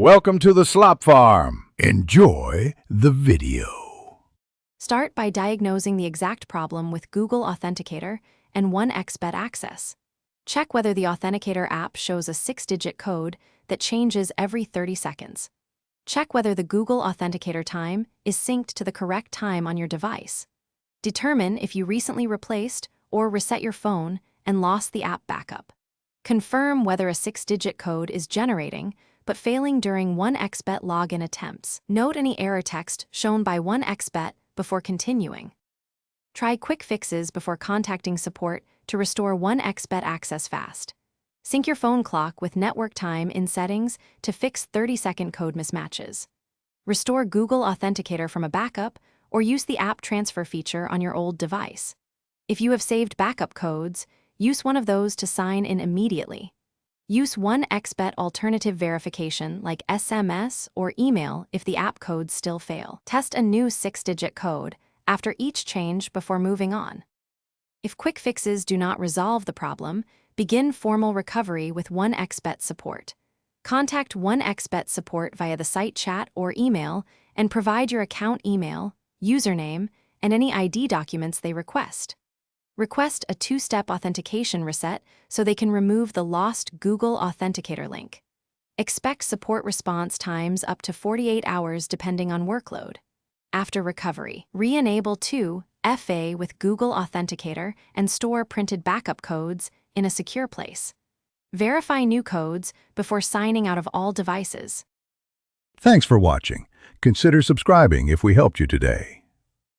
Welcome to the Slop Farm. Enjoy the video. Start by diagnosing the exact problem with Google Authenticator and 1xBet access. Check whether the Authenticator app shows a 6-digit code that changes every 30 seconds. Check whether the Google Authenticator time is synced to the correct time on your device. Determine if you recently replaced or reset your phone and lost the app backup. Confirm whether a 6-digit code is generating but failing during 1xBet login attempts. Note any error text shown by 1xBet before continuing. Try quick fixes before contacting support to restore 1xBet access fast. Sync your phone clock with network time in settings to fix 30-second code mismatches. Restore Google Authenticator from a backup or use the app transfer feature on your old device. If you have saved backup codes, use one of those to sign in immediately. Use 1xBet alternative verification like SMS or email if the app codes still fail. Test a new 6-digit code after each change before moving on. If quick fixes do not resolve the problem, begin formal recovery with 1xBet support. Contact 1xBet support via the site chat or email and provide your account email, username, and any ID documents they request. Request a 2-step authentication reset so they can remove the lost Google Authenticator link. Expect support response times up to 48 hours depending on workload. After recovery, re-enable 2FA with Google Authenticator and store printed backup codes in a secure place. Verify new codes before signing out of all devices. Thanks for watching. Consider subscribing if we helped you today.